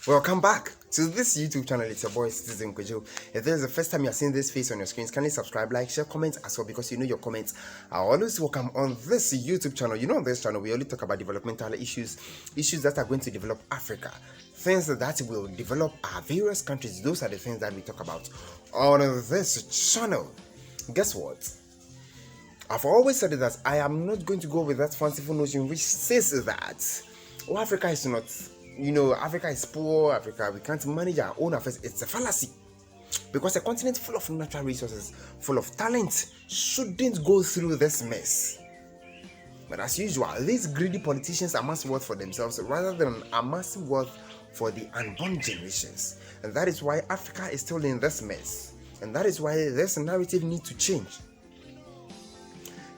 Welcome back to this YouTube channel. It's your boy Citizen Kojo. If this is the first time you're seeing this face on your screens, kindly subscribe, like, share, comment as well, because you know your comments are always welcome on this YouTube channel. You know, on this channel we only talk about developmental issues that are going to develop Africa, things that will develop our various countries. Those are the things that we talk about on this channel. Guess what? I've always said that I am not going to go with that fanciful notion which says that Africa is not, Africa is poor, Africa, we can't manage our own affairs. It's a fallacy. Because a continent full of natural resources, full of talent, shouldn't go through this mess. But as usual, these greedy politicians amass wealth for themselves rather than amassing wealth for the unborn generations. And that is why Africa is still in this mess. And that is why this narrative needs to change.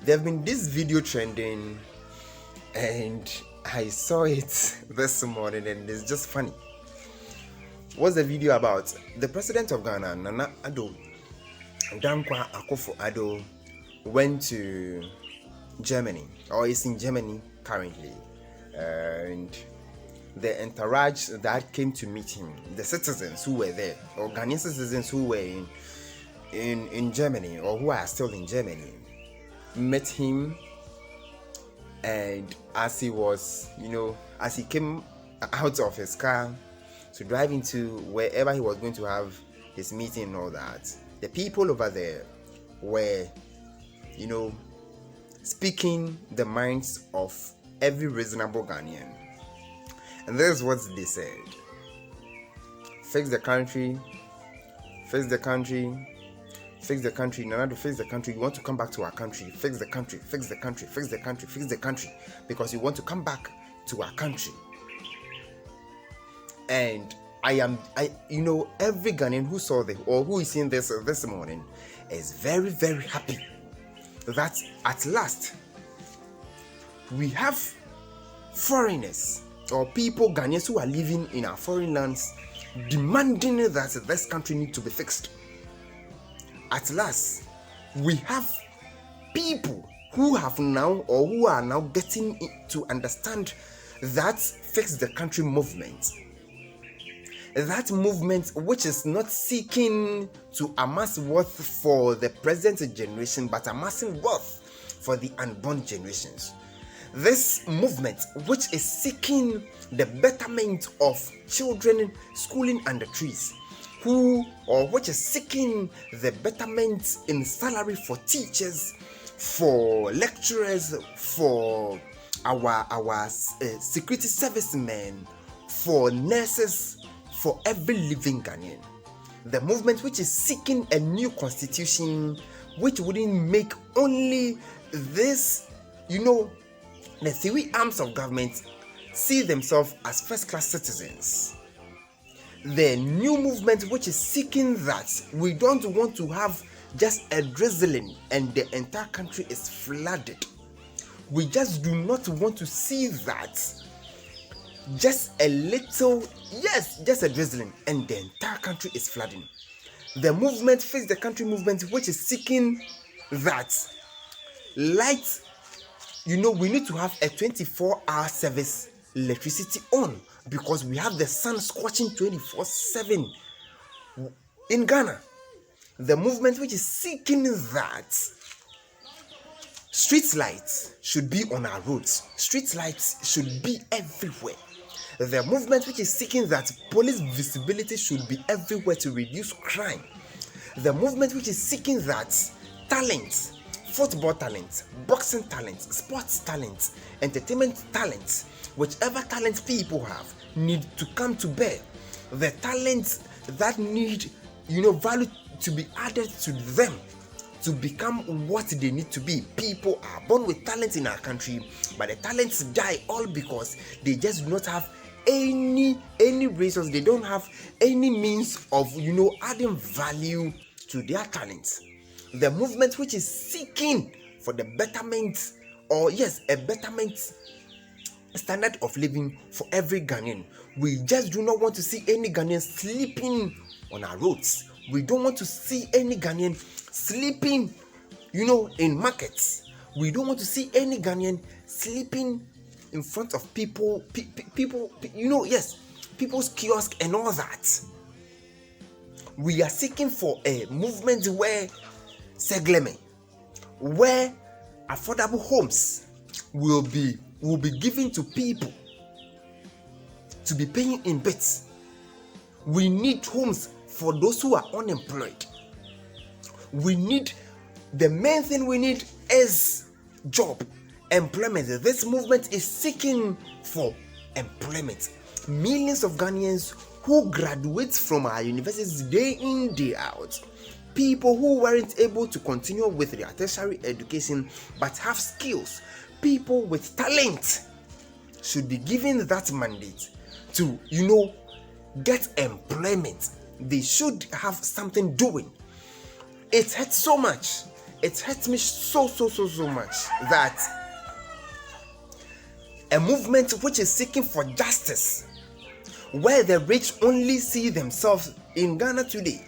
There have been this video trending, and I saw it this morning, and it's just funny. What's the video about? The president of Ghana, Nana Addo, Dankwa Akufo-Addo, went to Germany, or is in Germany currently, and the entourage that came to meet him, the citizens who were there, or Ghanaian citizens who were in Germany, or who are still in Germany, met him. And as he was, as he came out of his car to drive into wherever he was going to have his meeting and all that, the people over there were, speaking the minds of every reasonable Ghanaian. And this is what they said: fix the country, fix the country, fix the country. Nana, to fix the country. You want to come back to our country. Fix the country, fix the country, fix the country, fix the country. Because you want to come back to our country. And every Ghanaian who saw this or who is seeing this morning is very, very happy that at last we have foreigners or people, Ghanaians who are living in our foreign lands, demanding that this country needs to be fixed. At last, we have people who have now or who are now getting to understand that fix the country movement. That movement which is not seeking to amass wealth for the present generation, but amassing wealth for the unborn generations. This movement which is seeking the betterment of children schooling under trees, which is seeking the betterment in salary for teachers, for lecturers, for our security servicemen, for nurses, for every living Ghanaian. The movement which is seeking a new constitution which wouldn't make only this, the three arms of government see themselves as first-class citizens. The new movement which is seeking that we don't want to have just a drizzling and the entire country is flooded. We just do not want to see that just a little, just a drizzling and the entire country is flooding. The movement, Fix the Country movement, which is seeking that light, we need to have a 24-hour service electricity on, because we have the sun scorching 24/7 in Ghana. The movement which is seeking that street lights should be on our roads. Street lights should be everywhere. The movement which is seeking that police visibility should be everywhere to reduce crime. The movement which is seeking that talent, football talent, boxing talent, sports talent, entertainment talent, whichever talent people have, need to come to bear. The talents that need, value to be added to them to become what they need to be. People are born with talent in our country, but the talents die all because they just do not have any resource. They don't have any means of, adding value to their talents. The movement which is seeking for the betterment, a betterment standard of living for every Ghanaian. We just do not want to see any Ghanaian sleeping on our roads. We don't want to see any Ghanaian sleeping, in markets. We don't want to see any Ghanaian sleeping in front of people, people's kiosk and all that. We are seeking for a movement where settlement, where affordable homes will be given to people to be paying in bits. We need homes for those who are unemployed. The main thing we need is job, employment. This movement is seeking for employment. Millions of Ghanaians who graduate from our universities day in, day out. People who weren't able to continue with their tertiary education but have skills. People with talent should be given that mandate to, get employment. They should have something doing. It hurts so much. It hurts me so much that a movement which is seeking for justice, where the rich only see themselves in Ghana today,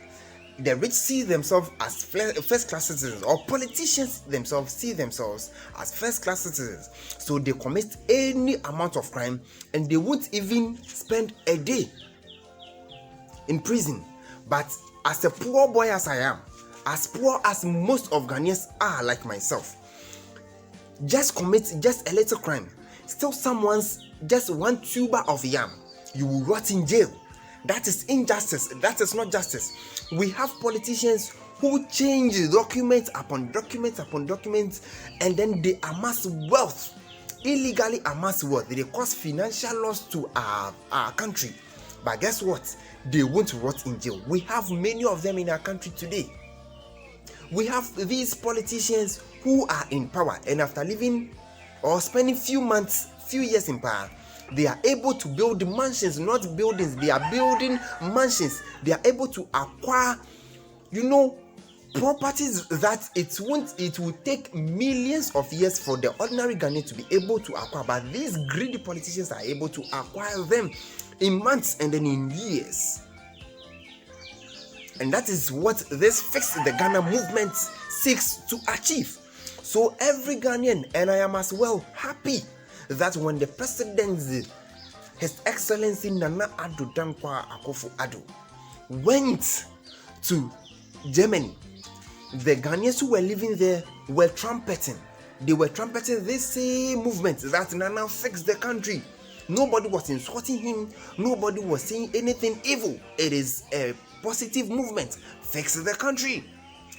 the rich see themselves as first-class citizens, or politicians themselves see themselves as first-class citizens. So they commit any amount of crime and they won't even spend a day in prison. But as a poor boy as I am, as poor as most of Ghanaians are like myself, just commit just a little crime, steal someone's just one tuber of yam, you will rot in jail. That is injustice. That is not justice. We have politicians who change documents upon documents upon documents, and then they amass wealth, illegally amass wealth. They cause financial loss to our country. But guess what? They won't rot in jail. We have many of them in our country today. We have these politicians who are in power, and after living or spending few years in power, they are able to build mansions, not buildings. They are building mansions. They are able to acquire, properties that it will take millions of years for the ordinary Ghanaian to be able to acquire. But these greedy politicians are able to acquire them in months and then in years. And that is what this Fix the Ghana movement seeks to achieve. So every Ghanaian, and I am as well happy that when the president, His Excellency Nana Addo Dankwa Akufo-Addo, went to Germany, the Ghanaians who were living there were trumpeting. They were trumpeting this same movement that Nana fixed the country. Nobody was insulting him. Nobody was saying anything evil. It is a positive movement. Fix the country.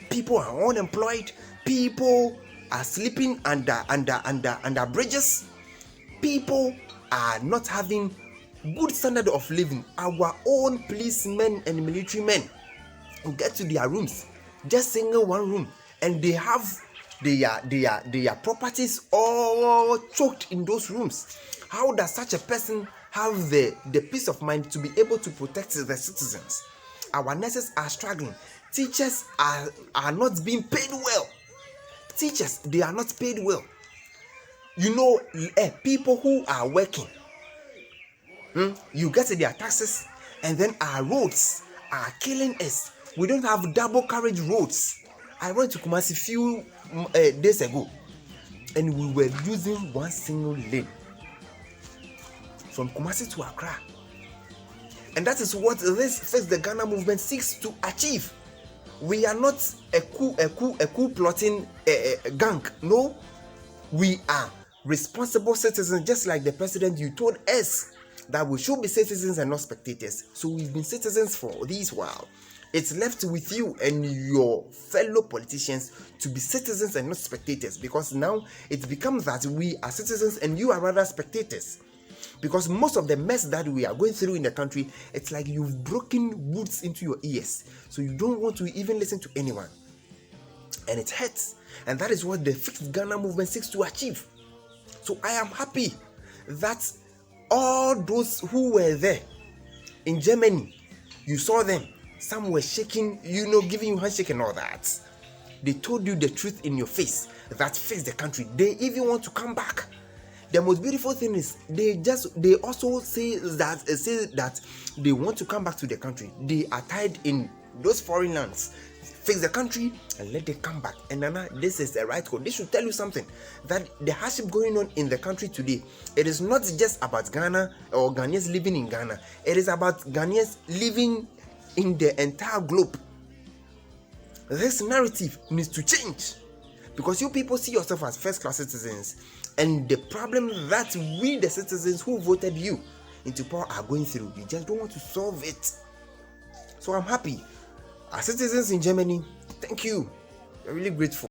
People are unemployed. People are sleeping under bridges. People are not having good standard of living. Our own policemen and military men get to their rooms, just single one room, and they have their properties all choked in those rooms. How does such a person have the peace of mind to be able to protect the citizens? Our nurses are struggling. Teachers are not being paid well. Teachers, they are not paid well. People who are working, you get their taxes, and then our roads are killing us. We don't have double carriage roads. I went to Kumasi a few days ago, and we were using one single lane from Kumasi to Accra. And that is what this Fix the Ghana movement seeks to achieve. We are not a coup plotting gang. No, we are responsible citizens, just like the president. You told us that we should be citizens and not spectators. So we've been citizens for this while. It's left with you and your fellow politicians to be citizens and not spectators, because now it becomes that we are citizens and you are rather spectators. Because most of the mess that we are going through in the country, it's like you've broken woods into your ears, so you don't want to even listen to anyone, and it hurts. And that is what the Fixed Ghana movement seeks to achieve. So I am happy that all those who were there in Germany, you saw them. Some were shaking, giving you handshake and all that. They told you the truth in your face that fix the country. They even want to come back. The most beautiful thing is they also say that they want to come back to the country. They are tied in those foreign lands, fix the country, and let them come back. And Nana, this is the right call. This should tell you something, that the hardship going on in the country today, it is not just about Ghana or Ghanaians living in Ghana. It is about Ghanaians living in the entire globe. This narrative needs to change, because you people see yourself as first-class citizens, and the problem that we, the citizens who voted you into power, are going through, you just don't want to solve it. So I'm happy. Our citizens in Germany, thank you. We're really grateful.